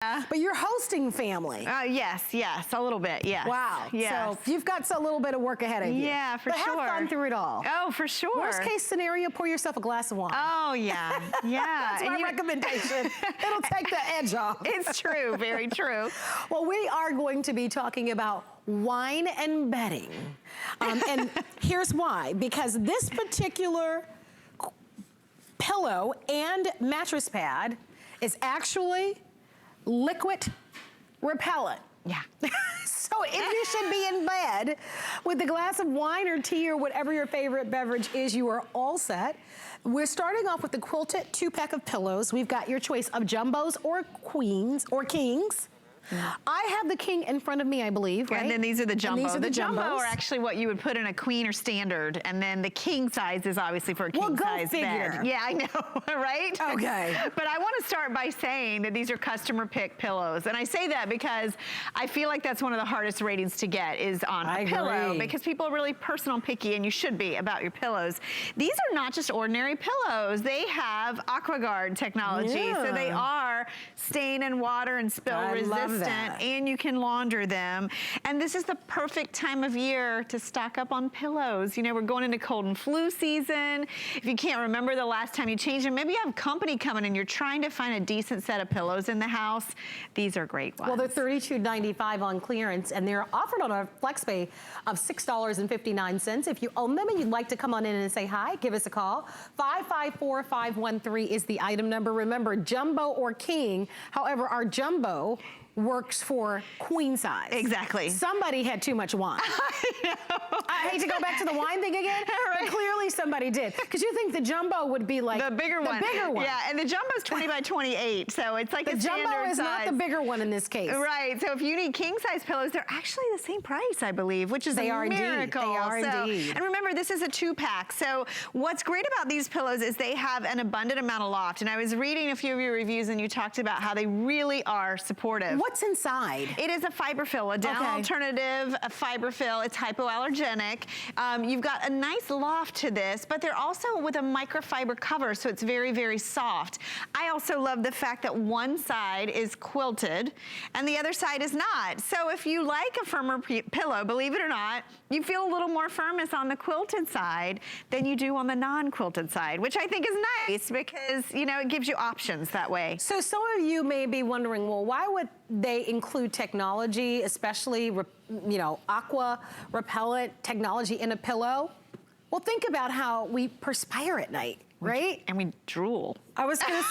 But you're hosting family. Yes, a little bit, yes. Wow. Yes. So you've got a little bit of work ahead of you. Yeah, for sure. But have fun through it all. Oh, for sure. Worst case scenario, pour yourself a glass of wine. Oh, yeah, yeah. That's my recommendation. It'll take the edge off. It's true, very true. Well, we are going to be talking about wine and bedding. And here's why. Because this particular pillow and mattress pad is actually liquid repellent. Yeah. So if you should be in bed with a glass of wine or tea or whatever your favorite beverage is, you are all set. We're starting off with the Quilted 2-pack of pillows. We've got your choice of jumbos or queens or kings. I have the king in front of me, I believe, right? And then these are the jumbo. And these are the jumbo jumbos. are actually what you would put in a queen or standard, and then the king size is obviously for a king size bed. Yeah, I know, right? Okay. But I want to start by saying that these are customer pick pillows, and I say that because I feel like that's one of the hardest ratings to get is on a pillow, because people are really personal picky, and you should be about your pillows. These are not just ordinary pillows. They have AquaGuard technology, so they are stain and water and spill resistant. And you can launder them. And this is the perfect time of year to stock up on pillows. You know, we're going into cold and flu season. If you can't remember the last time you changed them, maybe you have company coming and you're trying to find a decent set of pillows in the house. These are great ones. Well, they're $32.95 on clearance, and they're offered on a flex pay of $6.59. If you own them and you'd like to come on in and say hi, give us a call. 554-513 is the item number. Remember, jumbo or king. However, our jumbo works for queen size. Exactly. Somebody had too much wine. I know. I hate to go back to the wine thing again, but clearly somebody did. Because you think the jumbo would be like the bigger one. Yeah, and the jumbo's 20 by 28, so it's like a standard size. The jumbo is not the bigger one in this case. Right, so if you need king size pillows, they're actually the same price, I believe, which is a miracle. They are indeed. And remember, this is a 2-pack, so what's great about these pillows is they have an abundant amount of loft, and I was reading a few of your reviews and you talked about how they really are supportive. What's inside? It is a fiberfill, a down alternative, a fiberfill. It's hypoallergenic. You've got a nice loft to this, but they're also with a microfiber cover, so it's very, very soft. I also love the fact that one side is quilted and the other side is not. So if you like a firmer pillow, believe it or not, you feel a little more firmness on the quilted side than you do on the non-quilted side, which I think is nice because, you know, it gives you options that way. So some of you may be wondering, well, why would they include technology, especially, you know, aqua repellent technology in a pillow? Well, think about how we perspire at night, right? And we drool. I was gonna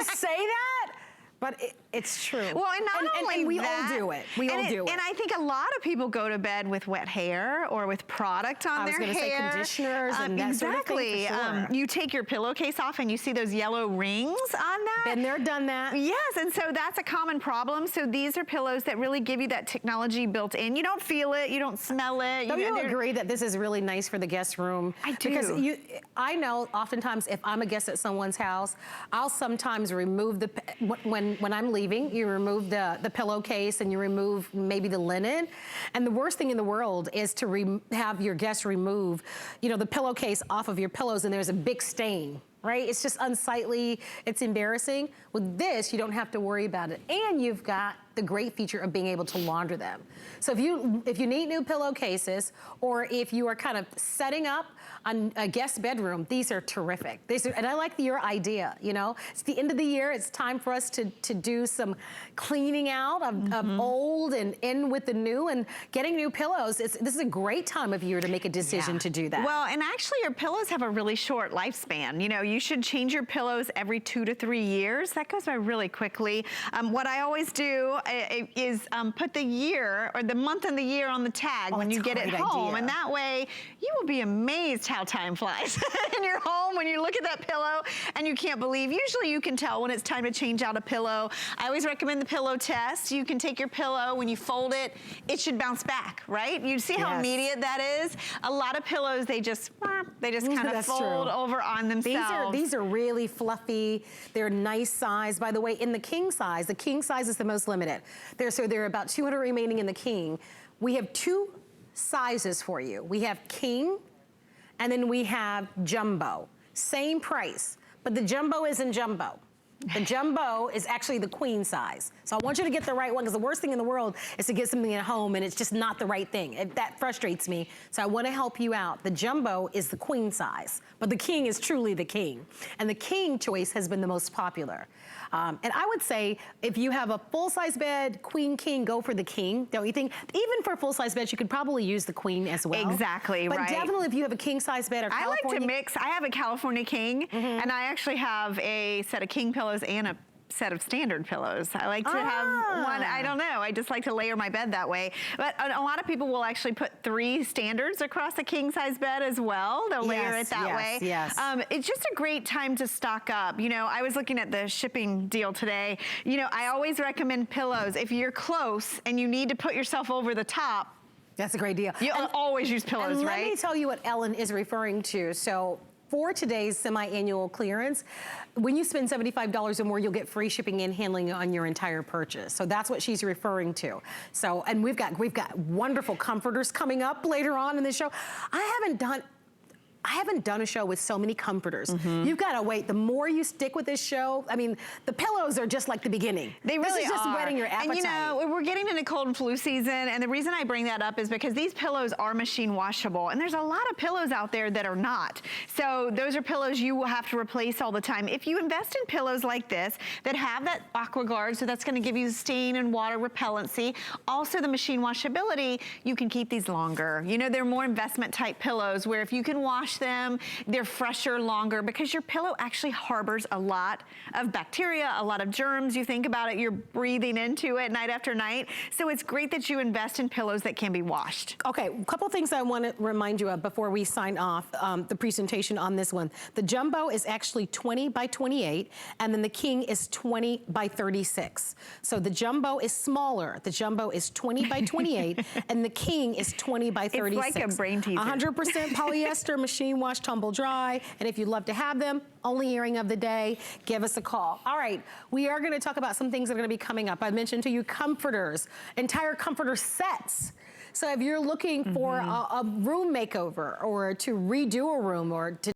say that, but it's true. Well, and not only and we that, all do it. We all do it. And I think a lot of people go to bed with wet hair or with product on their hair. I was going to say conditioners and that sort of thing, for sure. You take your pillowcase off and you see those yellow rings on that. Been there, done that. Yes, and so that's a common problem. So these are pillows that really give you that technology built in. You don't feel it, you don't smell it. Don't you agree that this is really nice for the guest room? I do. Because I know oftentimes if I'm a guest at someone's house, I'll sometimes remove the, when I'm leaving, you remove the pillowcase and you remove maybe the linen. And the worst thing in the world is to have your guests remove, you know, the pillowcase off of your pillows and there's a big stain. Right? It's just unsightly, it's embarrassing. With this, you don't have to worry about it. And you've got the great feature of being able to launder them. So if you need new pillowcases, or if you are kind of setting up a guest bedroom, these are terrific. And I like your idea, you know? It's the end of the year, it's time for us to do some cleaning out of old and in with the new, and getting new pillows. This is a great time of year to make a decision to do that. Well, and actually your pillows have a really short lifespan. You know, you should change your pillows every 2 to 3 years. That goes by really quickly. What I always do is put the year or the month and the year on the tag when you get it home. And that way you will be amazed how time flies in your home when you look at that pillow and you can't believe. Usually you can tell when it's time to change out a pillow. I always recommend the pillow test. You can take your pillow, when you fold it, it should bounce back, right? You see how immediate that is? A lot of pillows, they just kind of fold over on themselves. These are really fluffy. They're nice size. By the way, in the king size is the most limited. There are about 200 remaining in the king. We have 2 sizes for you. We have king, and then we have jumbo. Same price, but the jumbo isn't jumbo. The jumbo is actually the queen size. So I want you to get the right one, because the worst thing in the world is to get something at home and it's just not the right thing. That frustrates me. So I want to help you out. The jumbo is the queen size, but the king is truly the king. And the king choice has been the most popular. And I would say if you have a full-size bed, queen, king, go for the king, don't you think? Even for full-size beds, you could probably use the queen as well. Exactly, but right. But definitely if you have a king-size bed or California. I like to mix. I have a California king, and I actually have a set of king pillows and a set of standard pillows. I like to have one, I don't know, I just like to layer my bed that way. But a lot of people will actually put 3 standards across a king size bed as well. They'll layer it that way. Yes. It's just a great time to stock up. You know, I was looking at the shipping deal today. You know, I always recommend pillows. If you're close and you need to put yourself over the top, that's a great deal. You always use pillows, and right? Let me tell you what Ellen is referring to. So for today's semi-annual clearance, when you spend $75 or more, you'll get free shipping and handling on your entire purchase. So that's what she's referring to. So, and we've got wonderful comforters coming up later on in the show. I haven't done a show with so many comforters. You've got to wait. The more you stick with this show, I mean, the pillows are just like the beginning. They really are. This is just whetting your appetite. And you know, we're getting into cold and flu season, and the reason I bring that up is because these pillows are machine washable, and there's a lot of pillows out there that are not. So those are pillows you will have to replace all the time. If you invest in pillows like this that have that aqua guard, so that's going to give you stain and water repellency, also the machine washability, you can keep these longer. You know, they're more investment type pillows where if you can wash them, they're fresher longer, because your pillow actually harbors a lot of bacteria, a lot of germs. You think about it, you're breathing into it night after night. So it's great that you invest in pillows that can be washed. Okay, a couple things I want to remind you of before we sign off the presentation on this one. The jumbo is actually 20 by 28, and then the king is 20 by 36. So the jumbo is smaller. The jumbo is 20 by 28, and the king is 20 by 36. It's like a brain teaser. 100% polyester, machine wash, tumble dry, and if you'd love to have them, only earring of the day, give us a call. All right, we are gonna talk about some things that are gonna be coming up. I mentioned to you comforters, entire comforter sets. So if you're looking for a room makeover or to redo a room or to